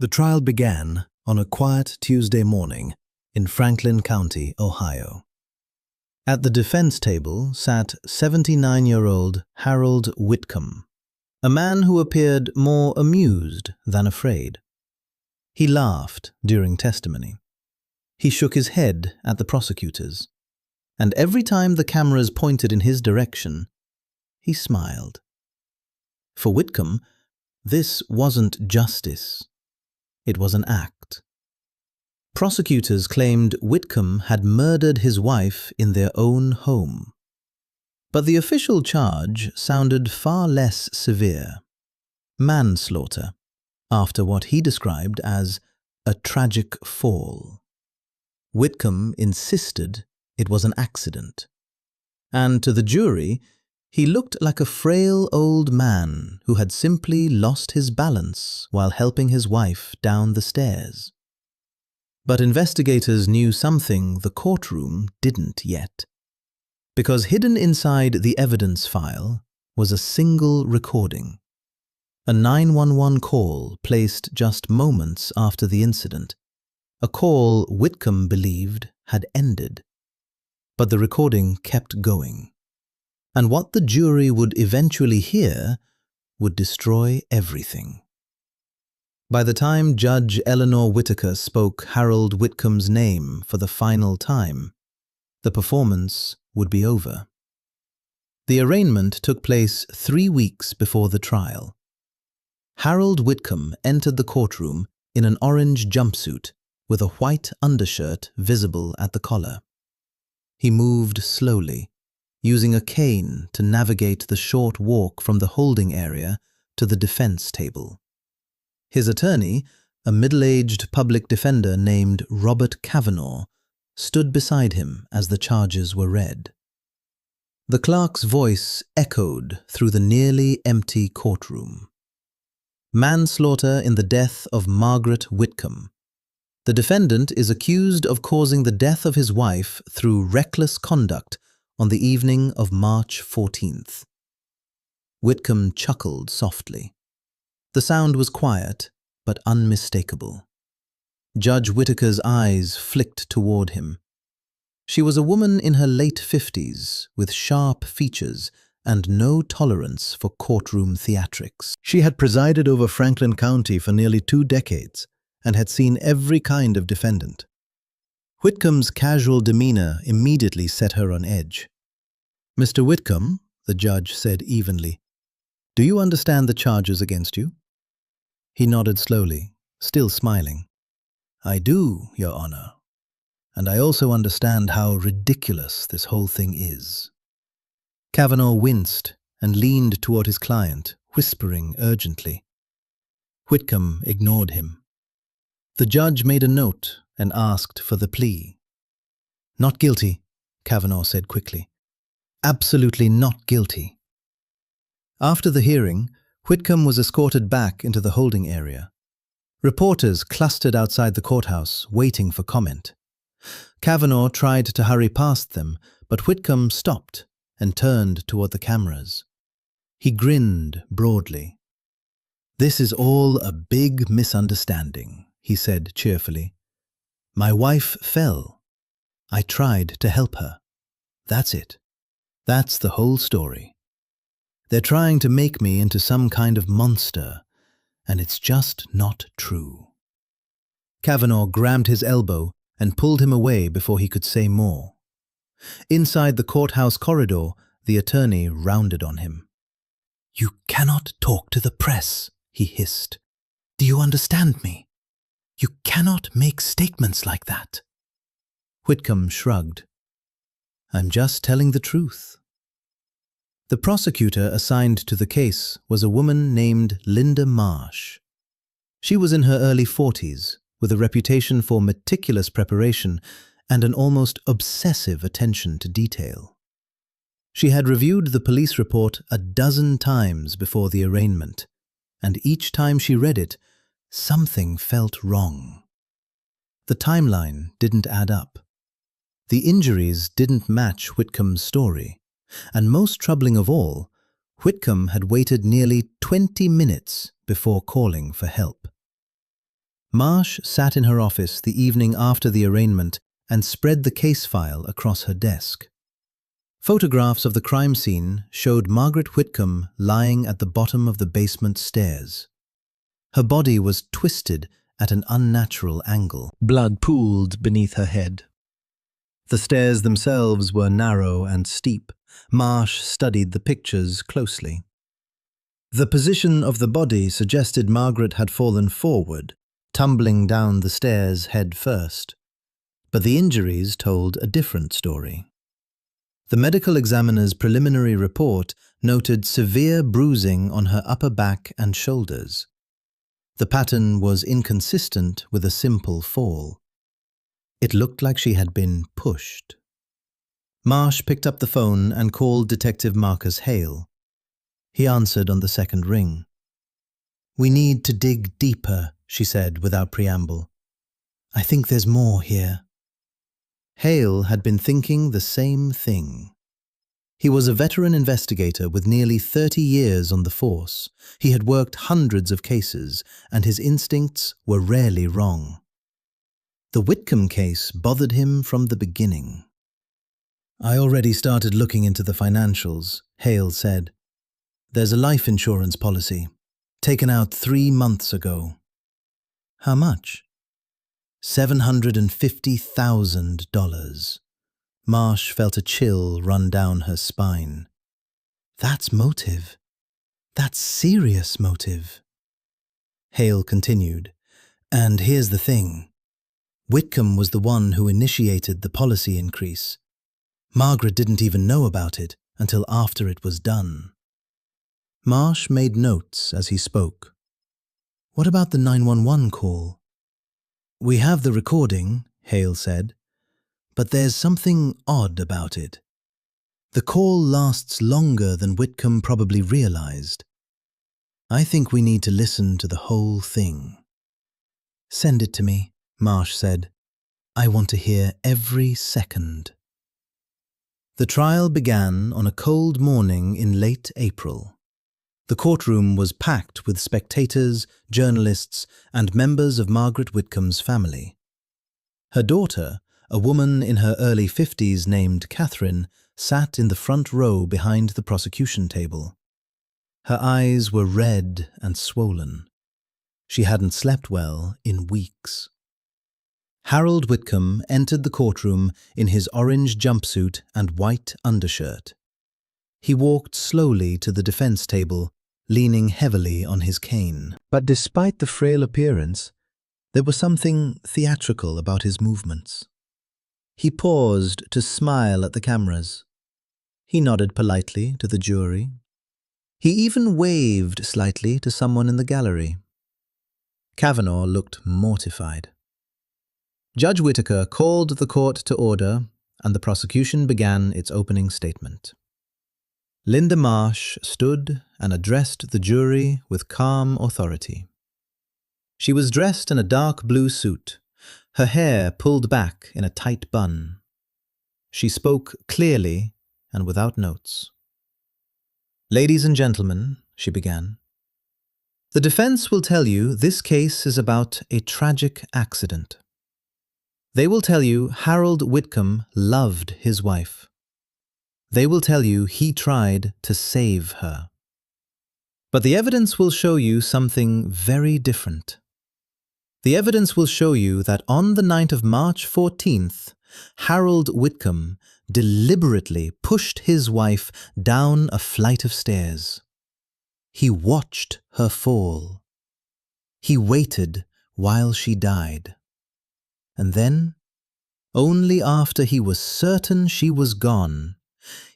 The trial began on a quiet Tuesday morning in Franklin County, Ohio. At the defense table sat 79-year-old Harold Witam, a man who appeared more amused than afraid. He laughed during testimony. He shook his head at the prosecutors, and every time the cameras pointed in his direction, he smiled. For Witam, this wasn't justice. It was an act. Prosecutors claimed Witam had murdered his wife in their own home. But the official charge sounded far less severe: manslaughter, after what he described as a tragic fall. Witam insisted it was an accident. And to the jury, he looked like a frail old man who had simply lost his balance while helping his wife down the stairs. But investigators knew something the courtroom didn't yet. Because hidden inside the evidence file was a single recording. A 911 call placed just moments after the incident. A call Witam believed had ended. But the recording kept going. And what the jury would eventually hear would destroy everything. By the time Judge Eleanor Whitaker spoke Harold Witam's name for the final time, the performance would be over. The arraignment took place 3 weeks before the trial. Harold Witam entered the courtroom in an orange jumpsuit with a white undershirt visible at the collar. He moved slowly, using a cane to navigate the short walk from the holding area to the defense table. His attorney, a middle-aged public defender named Robert Kavanaugh, stood beside him as the charges were read. The clerk's voice echoed through the nearly empty courtroom. Manslaughter in the death of Margaret Whitcomb. The defendant is accused of causing the death of his wife through reckless conduct on the evening of March 14th. Whitcomb chuckled softly. The sound was quiet, but unmistakable. Judge Whitaker's eyes flicked toward him. She was a woman in her late 50s, with sharp features and no tolerance for courtroom theatrics. She had presided over Franklin County for nearly 2 decades and had seen every kind of defendant. Whitcomb's casual demeanor immediately set her on edge. "Mr. Whitcomb," the judge said evenly, "do you understand the charges against you?" He nodded slowly, still smiling. "I do, Your Honor. And I also understand how ridiculous this whole thing is." Kavanaugh winced and leaned toward his client, whispering urgently. Whitcomb ignored him. The judge made a note and asked for the plea. "Not guilty," Kavanaugh said quickly. "Absolutely not guilty." After the hearing, Whitcomb was escorted back into the holding area. Reporters clustered outside the courthouse, waiting for comment. Kavanaugh tried to hurry past them, but Whitcomb stopped and turned toward the cameras. He grinned broadly. "This is all a big misunderstanding," he said cheerfully. "My wife fell. I tried to help her. That's it. That's the whole story. They're trying to make me into some kind of monster, and it's just not true." Kavanaugh grabbed his elbow and pulled him away before he could say more. Inside the courthouse corridor, the attorney rounded on him. "You cannot talk to the press," he hissed. "Do you understand me? You cannot make statements like that." Whitcomb shrugged. "I'm just telling the truth." The prosecutor assigned to the case was a woman named Linda Marsh. She was in her early 40s, with a reputation for meticulous preparation and an almost obsessive attention to detail. She had reviewed the police report a dozen times before the arraignment, and each time she read it, something felt wrong. The timeline didn't add up. The injuries didn't match Whitcomb's story, and most troubling of all, Whitcomb had waited nearly 20 minutes before calling for help. Marsh sat in her office the evening after the arraignment and spread the case file across her desk. Photographs of the crime scene showed Margaret Whitcomb lying at the bottom of the basement stairs. Her body was twisted at an unnatural angle. Blood pooled beneath her head. The stairs themselves were narrow and steep. Marsh studied the pictures closely. The position of the body suggested Margaret had fallen forward, tumbling down the stairs head first. But the injuries told a different story. The medical examiner's preliminary report noted severe bruising on her upper back and shoulders. The pattern was inconsistent with a simple fall. It looked like she had been pushed. Marsh picked up the phone and called Detective Marcus Hale. He answered on the second ring. "We need to dig deeper," she said without preamble. "I think there's more here." Hale had been thinking the same thing. He was a veteran investigator with nearly 30 years on the force. He had worked hundreds of cases, and his instincts were rarely wrong. The Whitcomb case bothered him from the beginning. "I already started looking into the financials," Hale said. "There's a life insurance policy, taken out 3 months ago." "How much?" $750,000. Marsh felt a chill run down her spine. "That's motive. That's serious motive." Hale continued, "And here's the thing. Whitcomb was the one who initiated the policy increase. Margaret didn't even know about it until after it was done." Marsh made notes as he spoke. "What about the 911 call?" "We have the recording," Hale said, "but there's something odd about it. The call lasts longer than Whitcomb probably realized. I think we need to listen to the whole thing." "Send it to me," Marsh said. "I want to hear every second." The trial began on a cold morning in late April. The courtroom was packed with spectators, journalists, and members of Margaret Whitcomb's family. Her daughter, a woman in her early 50s named Catherine, sat in the front row behind the prosecution table. Her eyes were red and swollen. She hadn't slept well in weeks. Harold Witam entered the courtroom in his orange jumpsuit and white undershirt. He walked slowly to the defense table, leaning heavily on his cane. But despite the frail appearance, there was something theatrical about his movements. He paused to smile at the cameras. He nodded politely to the jury. He even waved slightly to someone in the gallery. Kavanaugh looked mortified. Judge Whitaker called the court to order, and the prosecution began its opening statement. Linda Marsh stood and addressed the jury with calm authority. She was dressed in a dark blue suit, her hair pulled back in a tight bun. She spoke clearly and without notes. "Ladies and gentlemen," she began, "the defense will tell you this case is about a tragic accident. They will tell you Harold Witam loved his wife. They will tell you he tried to save her. But the evidence will show you something very different. The evidence will show you that on the night of March 14th, Harold Witam deliberately pushed his wife down a flight of stairs. He watched her fall. He waited while she died. And then, only after he was certain she was gone,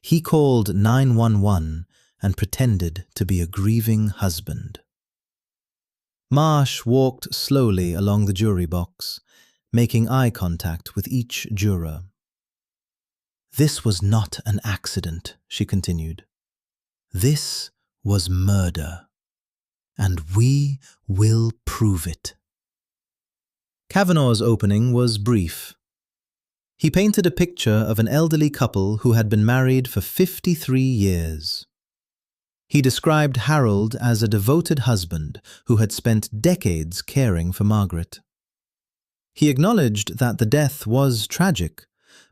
he called 911 and pretended to be a grieving husband. Marsh walked slowly along the jury box, making eye contact with each juror. "This was not an accident," she continued. "This was murder, and we will prove it." Kavanaugh's opening was brief. He painted a picture of an elderly couple who had been married for 53 years. He described Harold as a devoted husband who had spent decades caring for Margaret. He acknowledged that the death was tragic,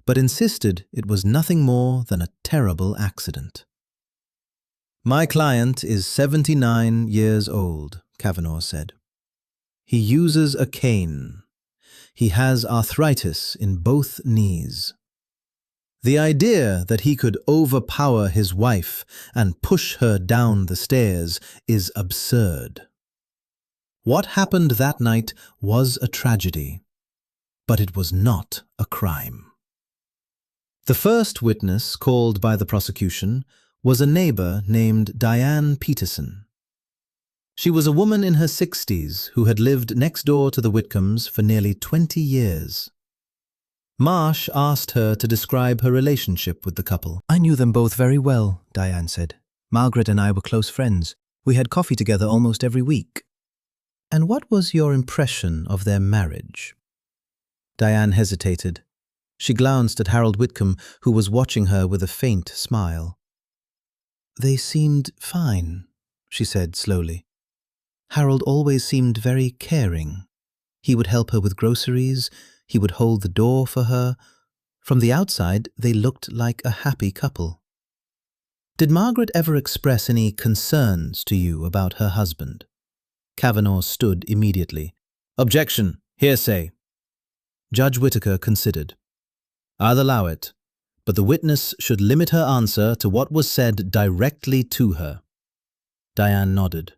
but insisted it was nothing more than a terrible accident. "My client is 79 years old," Kavanaugh said. "He uses a cane. He has arthritis in both knees. The idea that he could overpower his wife and push her down the stairs is absurd. What happened that night was a tragedy, but it was not a crime." The first witness called by the prosecution was a neighbor named Diane Peterson. She was a woman in her 60s who had lived next door to the Whitcombs for nearly 20 years. Marsh asked her to describe her relationship with the couple. "I knew them both very well," Diane said. "Margaret and I were close friends. We had coffee together almost every week." "And what was your impression of their marriage?" Diane hesitated. She glanced at Harold Witam, who was watching her with a faint smile. "They seemed fine," she said slowly. "Harold always seemed very caring. He would help her with groceries. He would hold the door for her. From the outside, they looked like a happy couple." "Did Margaret ever express any concerns to you about her husband?" Kavanaugh stood immediately. "Objection! Hearsay!" Judge Whitaker considered. "I'll allow it, but the witness should limit her answer to what was said directly to her." Diane nodded.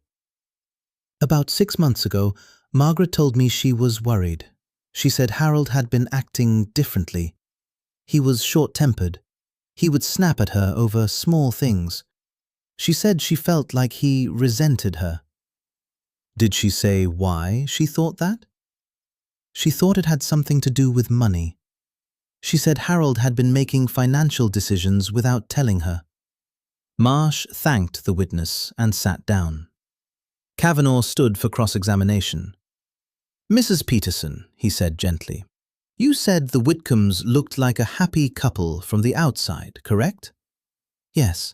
"About 6 months ago, Margaret told me she was worried. She said Harold had been acting differently. He was short-tempered. He would snap at her over small things. She said she felt like he resented her." "Did she say why she thought that?" "She thought it had something to do with money. She said Harold had been making financial decisions without telling her." Marsh thanked the witness and sat down. Kavanaugh stood for cross-examination. "Mrs. Peterson," he said gently, "you said the Whitcombs looked like a happy couple from the outside, correct?" "Yes."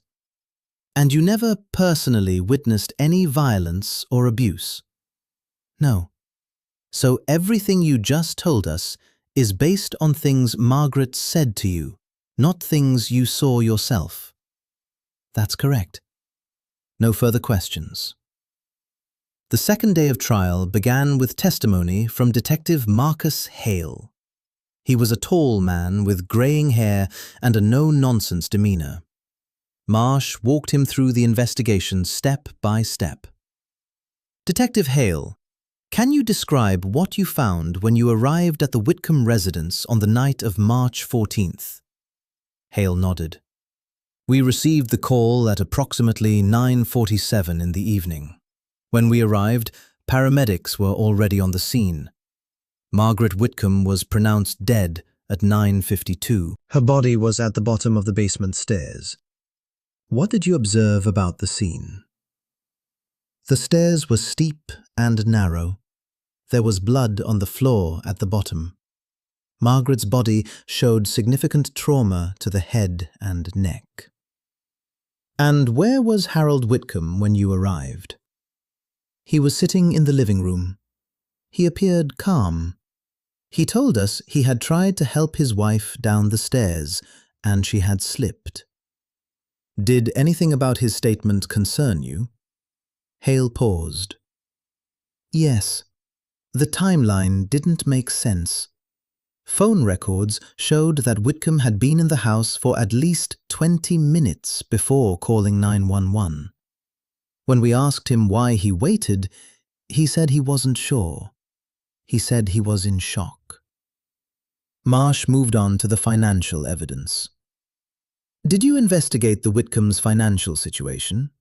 "And you never personally witnessed any violence or abuse?" "No." "So everything you just told us is based on things Margaret said to you, not things you saw yourself?" "That's correct." No further questions. The second day of trial began with testimony from Detective Marcus Hale. He was a tall man with graying hair and a no-nonsense demeanor. Marsh walked him through the investigation step by step. "Detective Hale, can you describe what you found when you arrived at the Whitcomb residence on the night of March 14th? Hale nodded. "We received the call at approximately 9:47 in the evening. When we arrived, paramedics were already on the scene. Margaret Whitcomb was pronounced dead at 9:52. Her body was at the bottom of the basement stairs. What did you observe about the scene?" "The stairs were steep and narrow. There was blood on the floor at the bottom. Margaret's body showed significant trauma to the head and neck." "And where was Harold Whitcomb when you arrived?" "He was sitting in the living room. He appeared calm. He told us he had tried to help his wife down the stairs, and she had slipped." "Did anything about his statement concern you?" Hale paused. "Yes. The timeline didn't make sense. Phone records showed that Whitcomb had been in the house for at least 20 minutes before calling 911. When we asked him why he waited, he said he wasn't sure. He said he was in shock." Marsh moved on to the financial evidence. "Did you investigate the Whitcombs' financial situation?"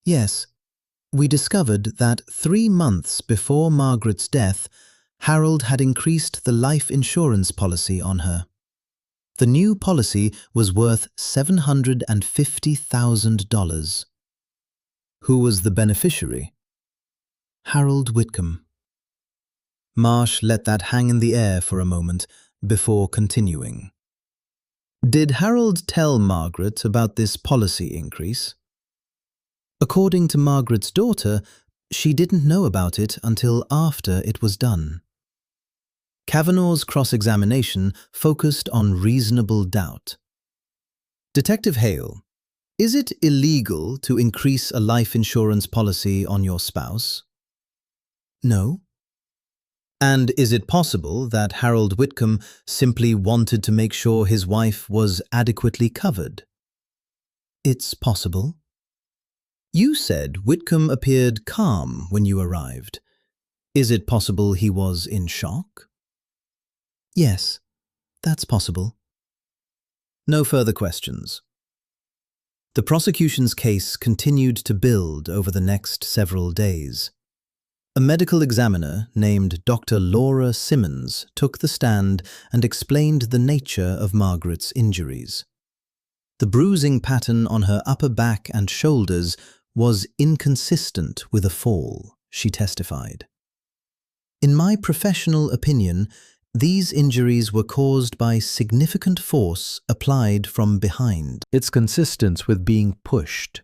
"Yes. We discovered that 3 months before Margaret's death, Harold had increased the life insurance policy on her. The new policy was worth $750,000. "Who was the beneficiary?" "Harold Whitcomb." Marsh let that hang in the air for a moment before continuing. "Did Harold tell Margaret about this policy increase?" According to Margaret's daughter, she didn't know about it until after it was done. Kavanaugh's cross-examination focused on reasonable doubt. Detective Hale, is it illegal to increase a life insurance policy on your spouse? No. And is it possible that Harold Witam simply wanted to make sure his wife was adequately covered? It's possible. You said Witam appeared calm when you arrived. Is it possible he was in shock? Yes, that's possible. No further questions. The prosecution's case continued to build over the next several days. A medical examiner named Dr. Laura Simmons took the stand and explained the nature of Margaret's injuries. The bruising pattern on her upper back and shoulders was inconsistent with a fall, she testified. In my professional opinion, these injuries were caused by significant force applied from behind. It's consistent with being pushed.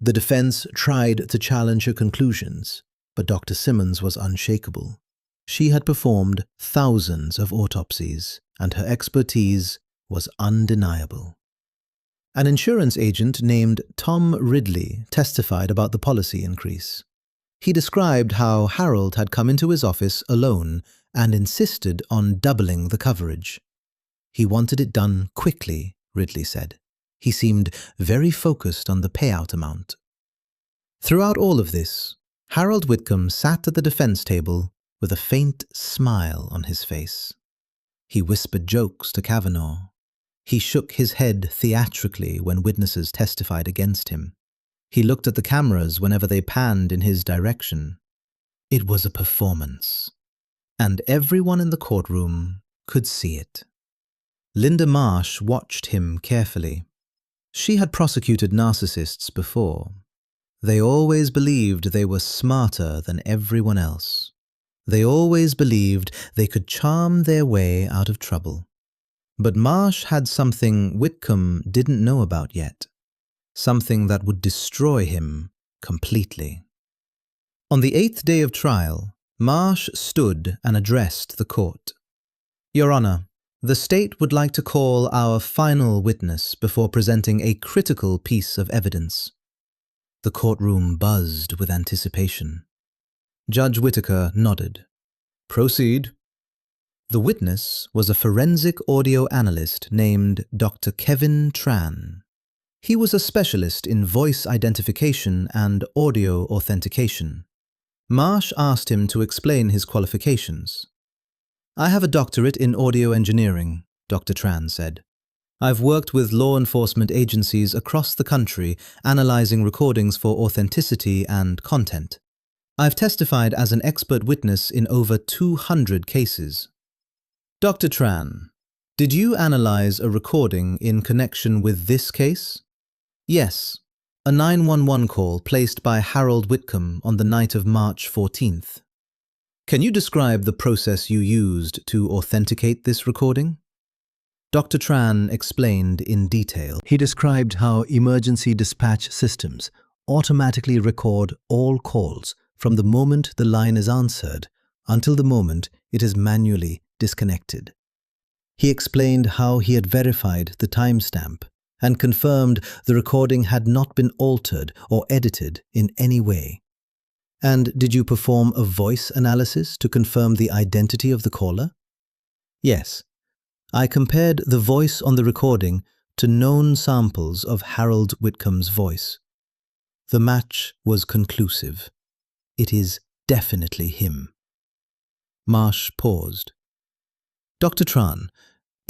The defense tried to challenge her conclusions, but Dr. Simmons was unshakable. She had performed thousands of autopsies, and her expertise was undeniable. An insurance agent named Tom Ridley testified about the policy increase. He described how Harold had come into his office alone and insisted on doubling the coverage. He wanted it done quickly, Ridley said. He seemed very focused on the payout amount. Throughout all of this, Harold Witam sat at the defense table with a faint smile on his face. He whispered jokes to Kavanaugh. He shook his head theatrically when witnesses testified against him. He looked at the cameras whenever they panned in his direction. It was a performance, and everyone in the courtroom could see it. Linda Marsh watched him carefully. She had prosecuted narcissists before. They always believed they were smarter than everyone else. They always believed they could charm their way out of trouble. But Marsh had something Witam didn't know about yet. Something that would destroy him completely. On the 8th day of trial, Marsh stood and addressed the court. Your Honor, the state would like to call our final witness before presenting a critical piece of evidence. The courtroom buzzed with anticipation. Judge Whitaker nodded. Proceed. The witness was a forensic audio analyst named Dr. Kevin Tran. He was a specialist in voice identification and audio authentication. Marsh asked him to explain his qualifications. I have a doctorate in audio engineering, Dr. Tran said. I've worked with law enforcement agencies across the country analyzing recordings for authenticity and content. I've testified as an expert witness in over 200 cases. Dr. Tran, did you analyze a recording in connection with this case? Yes, a 911 call placed by Harold Witam on the night of March 14th. Can you describe the process you used to authenticate this recording? Dr. Tran explained in detail. He described how emergency dispatch systems automatically record all calls from the moment the line is answered until the moment it is manually disconnected. He explained how he had verified the timestamp and confirmed the recording had not been altered or edited in any way. And did you perform a voice analysis to confirm the identity of the caller? Yes. I compared the voice on the recording to known samples of Harold Witam's voice. The match was conclusive. It is definitely him. Marsh paused. Dr. Tran,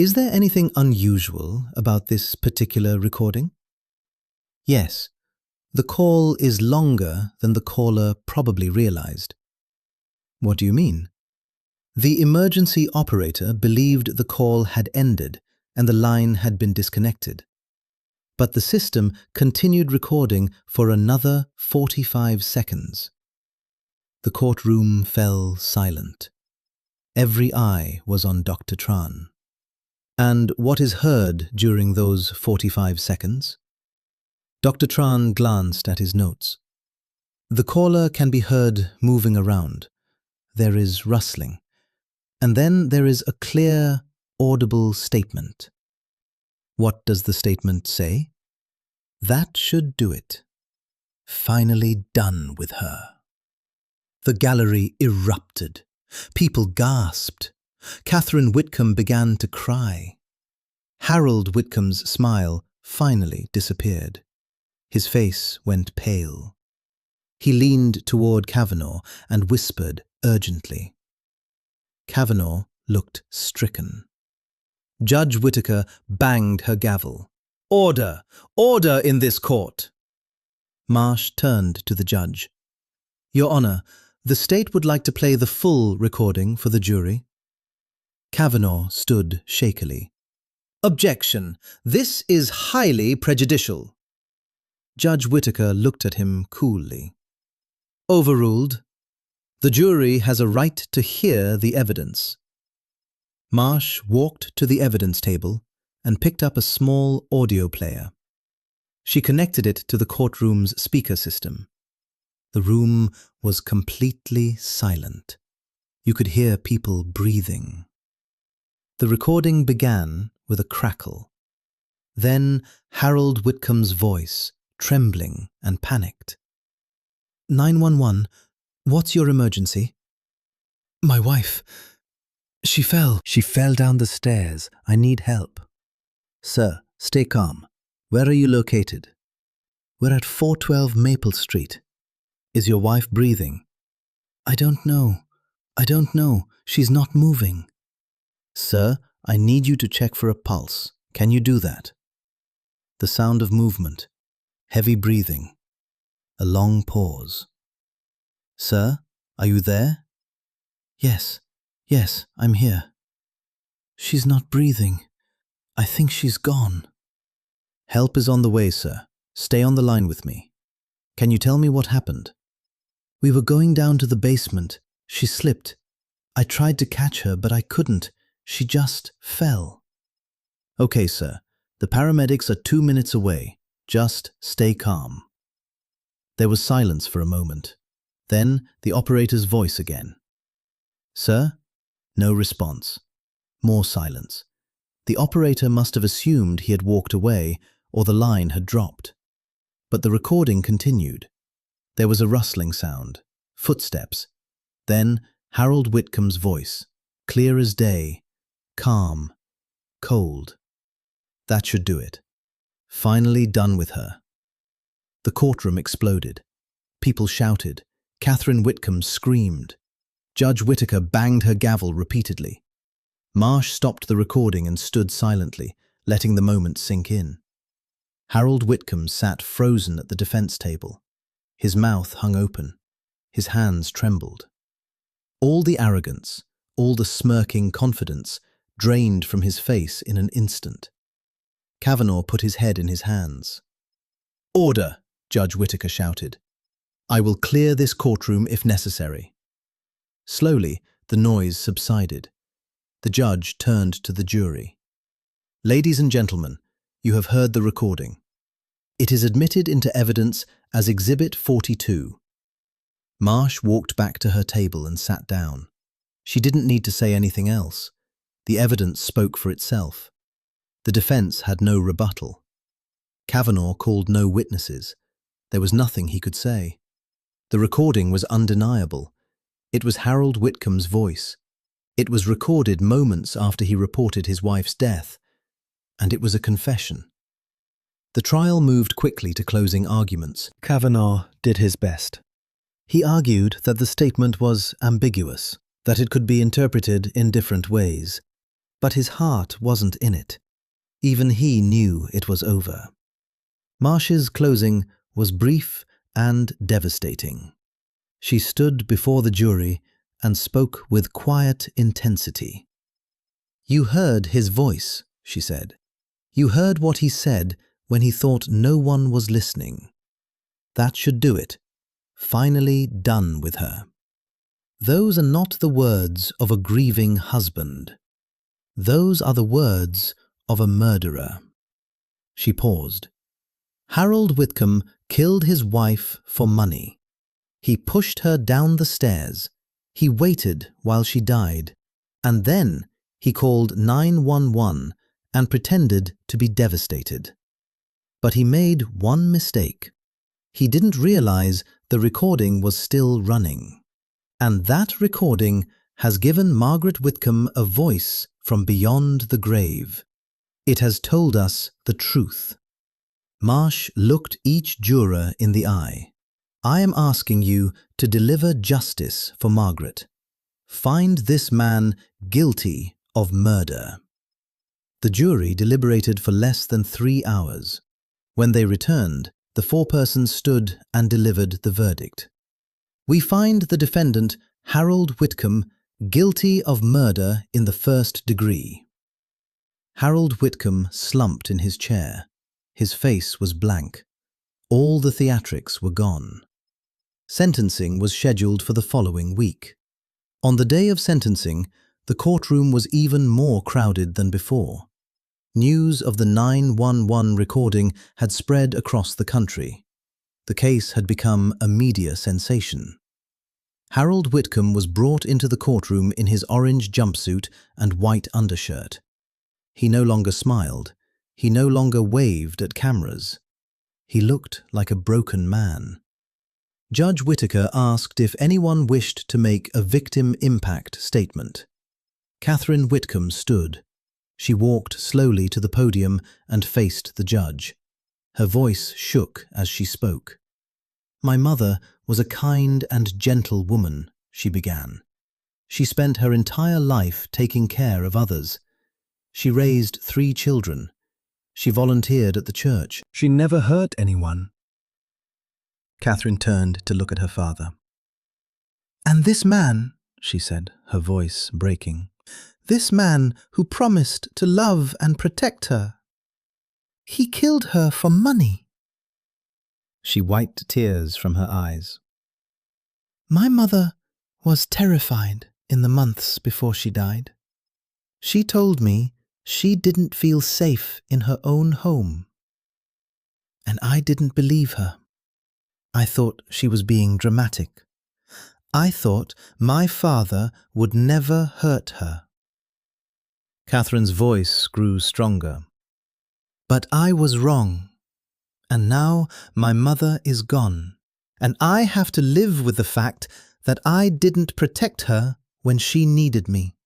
is there anything unusual about this particular recording? Yes. The call is longer than the caller probably realized. What do you mean? The emergency operator believed the call had ended and the line had been disconnected. But the system continued recording for another 45 seconds. The courtroom fell silent. Every eye was on Dr. Tran. And what is heard during those 45 seconds? Dr. Tran glanced at his notes. The caller can be heard moving around. There is rustling. And then there is a clear, audible statement. What does the statement say? That should do it. Finally done with her. The gallery erupted. People gasped. Catherine Whitcomb began to cry. Harold Whitcomb's smile finally disappeared. His face went pale. He leaned toward Kavanaugh and whispered urgently. Kavanaugh looked stricken. Judge Whittaker banged her gavel. Order! Order in this court! Marsh turned to the judge. Your Honor, the state would like to play the full recording for the jury. Kavanaugh stood shakily. Objection! This is highly prejudicial. Judge Whittaker looked at him coolly. Overruled. The jury has a right to hear the evidence. Marsh walked to the evidence table and picked up a small audio player. She connected it to the courtroom's speaker system. The room was completely silent. You could hear people breathing. The recording began with a crackle. Then Harold Whitcomb's voice, trembling and panicked. 911, what's your emergency? My wife. She fell. She fell down the stairs. I need help. Sir, stay calm. Where are you located? We're at 412 Maple Street. Is your wife breathing? I don't know. She's not moving. Sir, I need you to check for a pulse. Can you do that? The sound of movement. Heavy breathing. A long pause. Sir, are you there? Yes, I'm here. She's not breathing. I think she's gone. Help is on the way, sir. Stay on the line with me. Can you tell me what happened? We were going down to the basement. She slipped. I tried to catch her, but I couldn't. She just fell. Okay, sir. The paramedics are 2 minutes away. Just stay calm. There was silence for a moment. Then the operator's voice again. Sir? No response. More silence. The operator must have assumed he had walked away or the line had dropped. But the recording continued. There was a rustling sound, footsteps. Then Harold Whitcomb's voice, clear as day, calm, cold. That should do it. Finally done with her. The courtroom exploded. People shouted. Catherine Whitcomb screamed. Judge Whittaker banged her gavel repeatedly. Marsh stopped the recording and stood silently, letting the moment sink in. Harold Whitcomb sat frozen at the defense table. His mouth hung open. His hands trembled. All the arrogance, all the smirking confidence drained from his face in an instant. Kavanaugh put his head in his hands. Order, Judge Whittaker shouted. I will clear this courtroom if necessary. Slowly, the noise subsided. The judge turned to the jury. Ladies and gentlemen, you have heard the recording. It is admitted into evidence as Exhibit 42. Marsh walked back to her table and sat down. She didn't need to say anything else. The evidence spoke for itself. The defense had no rebuttal. Kavanaugh called no witnesses. There was nothing he could say. The recording was undeniable. It was Harold Whitcomb's voice. It was recorded moments after he reported his wife's death, and it was a confession. The trial moved quickly to closing arguments. Kavanaugh did his best. He argued that the statement was ambiguous, that it could be interpreted in different ways, but his heart wasn't in it. Even he knew it was over. Marsh's closing was brief and devastating. She stood before the jury and spoke with quiet intensity. You heard his voice, she said. You heard what he said when he thought no one was listening. That should do it. Finally done with her. Those are not the words of a grieving husband. Those are the words of a murderer. She paused. Harold Witam killed his wife for money. He pushed her down the stairs. He waited while she died. And then he called 911 and pretended to be devastated. But he made one mistake. He didn't realize the recording was still running. And that recording has given Margaret Witam a voice from beyond the grave. It has told us the truth. Marsh looked each juror in the eye. I am asking you to deliver justice for Margaret. Find this man guilty of murder. The jury deliberated for less than 3 hours. When they returned, the four-persons stood and delivered the verdict. We find the defendant, Harold Witam, guilty of murder in the first degree. Harold Witam slumped in his chair. His face was blank. All the theatrics were gone. Sentencing was scheduled for the following week. On the day of sentencing, the courtroom was even more crowded than before. News of the 911 recording had spread across the country. The case had become a media sensation. Harold Witam was brought into the courtroom in his orange jumpsuit and white undershirt. He no longer smiled. He no longer waved at cameras. He looked like a broken man. Judge Whitaker asked if anyone wished to make a victim impact statement. Catherine Whitcomb stood. She walked slowly to the podium and faced the judge. Her voice shook as she spoke. "My mother was a kind and gentle woman," she began. "She spent her entire life taking care of others. She raised 3 children. She volunteered at the church. She never hurt anyone." Catherine turned to look at her father. "And this man," she said, her voice breaking, "this man who promised to love and protect her, he killed her for money." She wiped tears from her eyes. "My mother was terrified in the months before she died. She told me she didn't feel safe in her own home. And I didn't believe her. I thought she was being dramatic. I thought my father would never hurt her." Catherine's voice grew stronger. But I was wrong. And now my mother is gone. And I have to live with the fact that I didn't protect her when she needed me.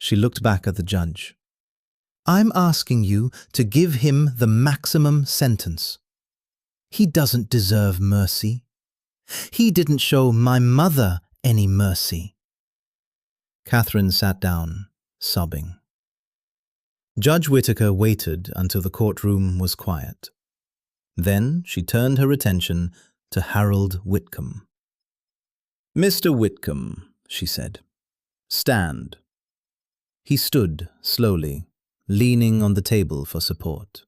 She looked back at the judge. "I'm asking you to give him the maximum sentence. He doesn't deserve mercy. He didn't show my mother any mercy." Catherine sat down, sobbing. Judge Whitaker waited until the courtroom was quiet. Then she turned her attention to Harold Witam. "Mr. Witam," she said, "stand." He stood slowly, leaning on the table for support.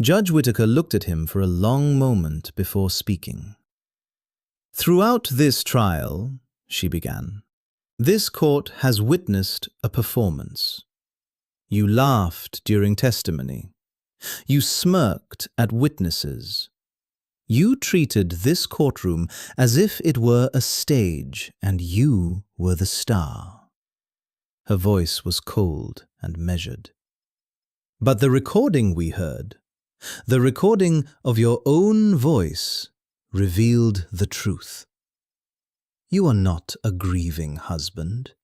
Judge Whitaker looked at him for a long moment before speaking. "Throughout this trial," she began, "this court has witnessed a performance. You laughed during testimony. You smirked at witnesses. You treated this courtroom as if it were a stage and you were the star." Her voice was cold and measured. "But the recording we heard, the recording of your own voice, revealed the truth. You are not a grieving husband.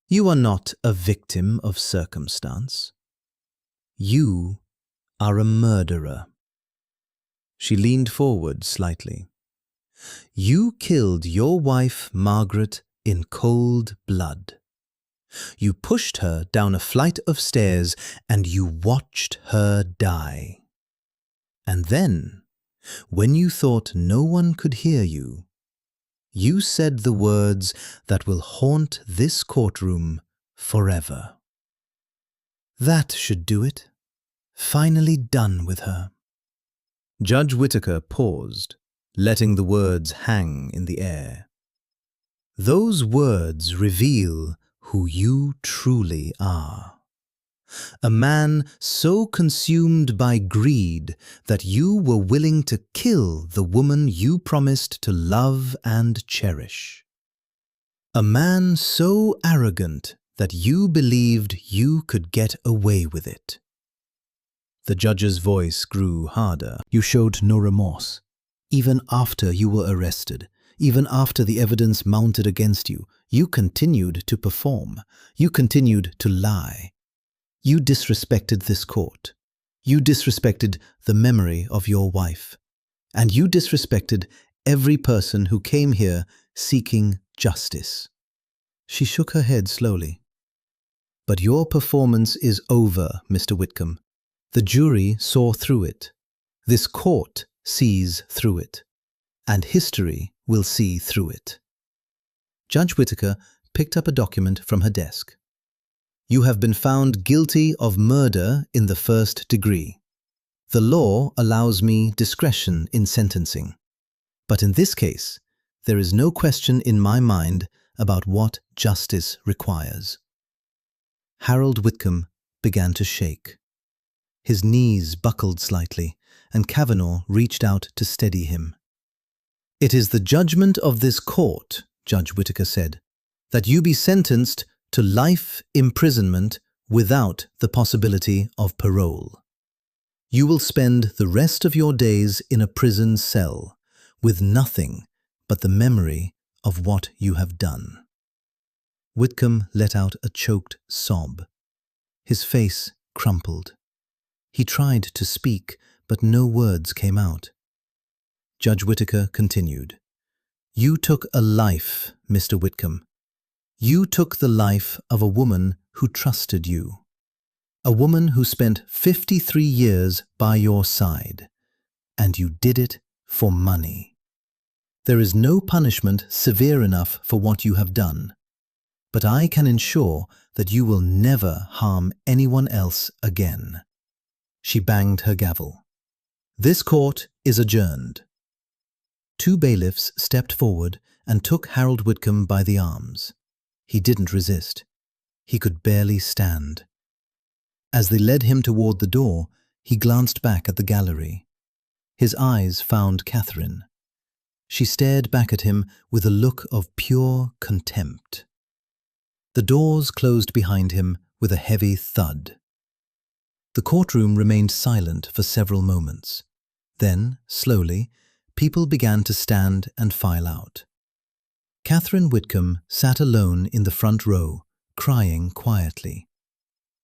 You are not a victim of circumstance. You are a murderer." She leaned forward slightly. "You killed your wife, Margaret, in cold blood. You pushed her down a flight of stairs and you watched her die. And then, when you thought no one could hear you, you said the words that will haunt this courtroom forever. That should do it. Finally done with her." Judge Whitaker paused, letting the words hang in the air. "Those words reveal who you truly are. A man so consumed by greed that you were willing to kill the woman you promised to love and cherish. A man so arrogant that you believed you could get away with it. The judge's voice grew harder. You showed no remorse. Even after you were arrested, even after the evidence mounted against you, you continued to perform. You continued to lie. You disrespected this court. You disrespected the memory of your wife. And you disrespected every person who came here seeking justice. She shook her head slowly. But your performance is over, Mr. Witam. The jury saw through it. This court sees through it. And history will see through it. Judge Whitaker picked up a document from her desk. You have been found guilty of murder in the first degree. The law allows me discretion in sentencing. But in this case, there is no question in my mind about what justice requires. Harold Witam began to shake. His knees buckled slightly, and Kavanaugh reached out to steady him. It is the judgment of this court, Judge Whitaker said, that you be sentenced to life imprisonment without the possibility of parole. You will spend the rest of your days in a prison cell with nothing but the memory of what you have done. Witam let out a choked sob. His face crumpled. He tried to speak, but no words came out. Judge Whitaker continued. You took a life, Mr. Witam. You took the life of a woman who trusted you. A woman who spent 53 years by your side. And you did it for money. There is no punishment severe enough for what you have done. But I can ensure that you will never harm anyone else again. She banged her gavel. This court is adjourned. Two bailiffs stepped forward and took Harold Witam by the arms. He didn't resist. He could barely stand. As they led him toward the door, he glanced back at the gallery. His eyes found Catherine. She stared back at him with a look of pure contempt. The doors closed behind him with a heavy thud. The courtroom remained silent for several moments. Then, slowly, people began to stand and file out. Catherine Witam sat alone in the front row, crying quietly.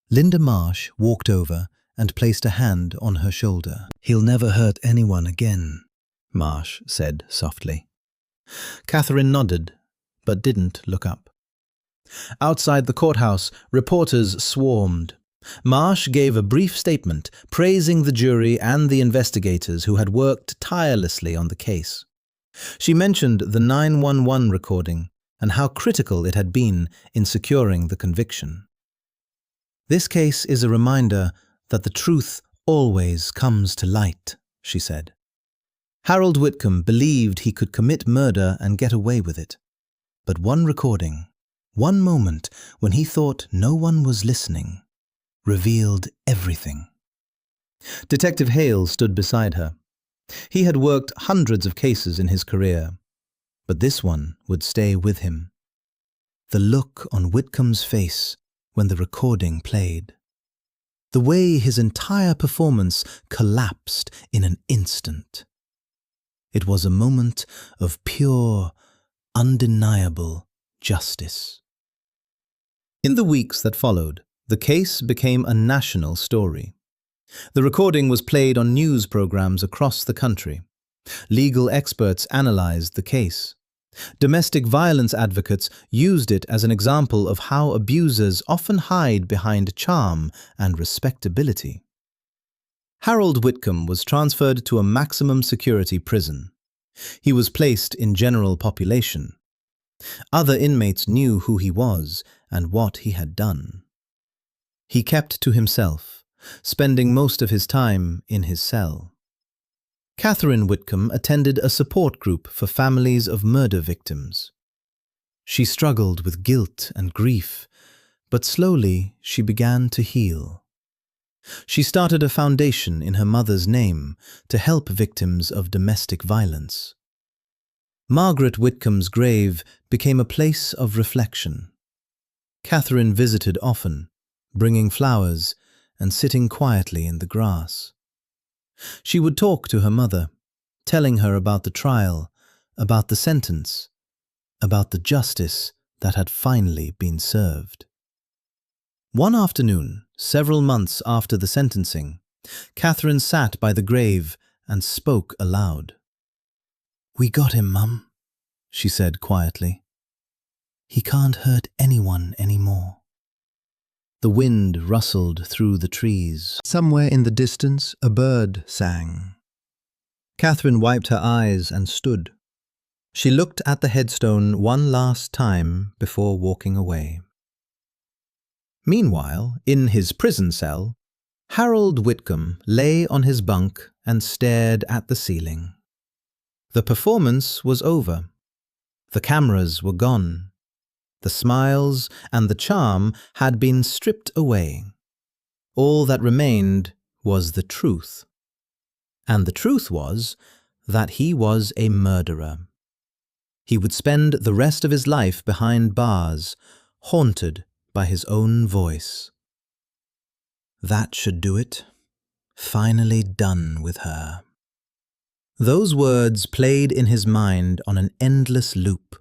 Linda Marsh walked over and placed a hand on her shoulder. He'll never hurt anyone again, Marsh said softly. Catherine nodded, but didn't look up. Outside the courthouse, reporters swarmed. Marsh gave a brief statement praising the jury and the investigators who had worked tirelessly on the case. She mentioned the 911 recording and how critical it had been in securing the conviction. This case is a reminder that the truth always comes to light, she said. Harold Witam believed he could commit murder and get away with it. But one recording, one moment when he thought no one was listening, revealed everything. Detective Hale stood beside her. He had worked hundreds of cases in his career, but this one would stay with him. The look on Whitcomb's face when the recording played. The way his entire performance collapsed in an instant. It was a moment of pure, undeniable justice. In the weeks that followed, the case became a national story. The recording was played on news programs across the country. Legal experts analyzed the case. Domestic violence advocates used it as an example of how abusers often hide behind charm and respectability. Harold Witam was transferred to a maximum security prison. He was placed in general population. Other inmates knew who he was and what he had done. He kept to himself, spending most of his time in his cell. Catherine Witam attended a support group for families of murder victims. She struggled with guilt and grief, but slowly she began to heal. She started a foundation in her mother's name to help victims of domestic violence. Margaret Whitcomb's grave became a place of reflection. Catherine visited often, bringing flowers and sitting quietly in the grass. She would talk to her mother, telling her about the trial, about the sentence, about the justice that had finally been served. One afternoon, several months after the sentencing, Catherine sat by the grave and spoke aloud. "We got him, Mum," she said quietly. "He can't hurt anyone anymore." The wind rustled through the trees. Somewhere in the distance, a bird sang. Catherine wiped her eyes and stood. She looked at the headstone one last time before walking away. Meanwhile, in his prison cell, Harold Witam lay on his bunk and stared at the ceiling. The performance was over. The cameras were gone. The smiles and the charm had been stripped away. All that remained was the truth. And the truth was that he was a murderer. He would spend the rest of his life behind bars, haunted by his own voice. That should do it. Finally done with her. Those words played in his mind on an endless loop.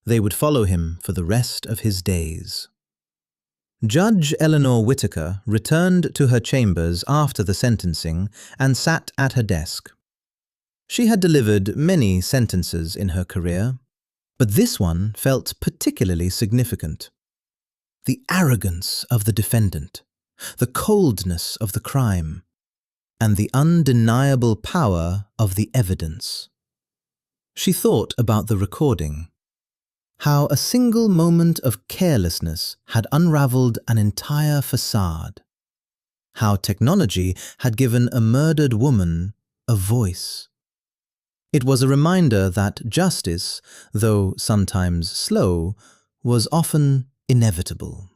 They would follow him for the rest of his days. Judge Eleanor Whitaker returned to her chambers after the sentencing and sat at her desk. She had delivered many sentences in her career, but this one felt particularly significant. The arrogance of the defendant, the coldness of the crime, and the undeniable power of the evidence. She thought about the recording, how a single moment of carelessness had unraveled an entire facade, how technology had given a murdered woman a voice. It was a reminder that justice, though sometimes slow, was often inevitable.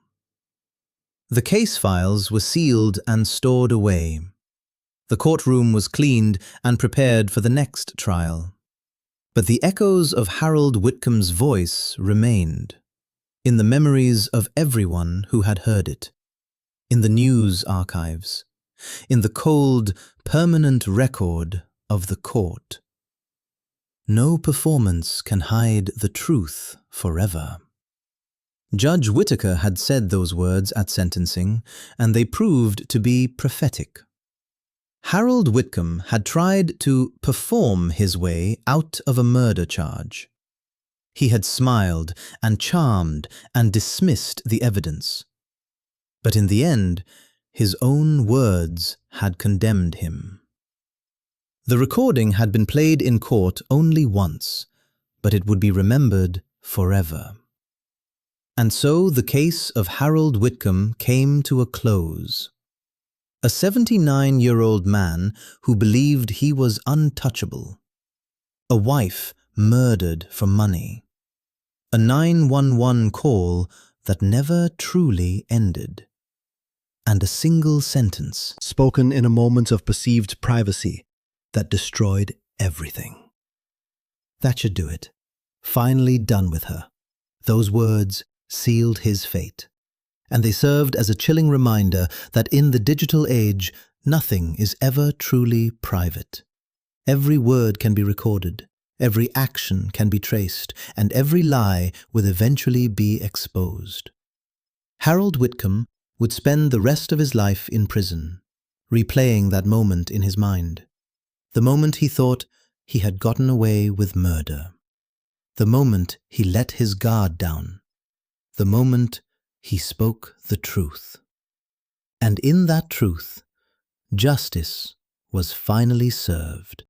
The case files were sealed and stored away. The courtroom was cleaned and prepared for the next trial. But the echoes of Harold Whitcom's voice remained, in the memories of everyone who had heard it, in the news archives, in the cold, permanent record of the court. No performance can hide the truth forever. Judge Whitaker had said those words at sentencing, and they proved to be prophetic. Harold Whitcomb had tried to perform his way out of a murder charge. He had smiled and charmed and dismissed the evidence. But in the end, his own words had condemned him. The recording had been played in court only once, but it would be remembered forever. And so the case of Harold Whitcomb came to a close. A 79-year-old man who believed he was untouchable. A wife murdered for money. A 911 call that never truly ended. And a single sentence, spoken in a moment of perceived privacy, that destroyed everything. That should do it. Finally done with her. Those words sealed his fate. And they served as a chilling reminder that in the digital age, nothing is ever truly private. Every word can be recorded, every action can be traced, and every lie will eventually be exposed. Harold Whitcomb would spend the rest of his life in prison, replaying that moment in his mind. The moment he thought he had gotten away with murder. The moment he let his guard down. The moment he spoke the truth. And in that truth, justice was finally served.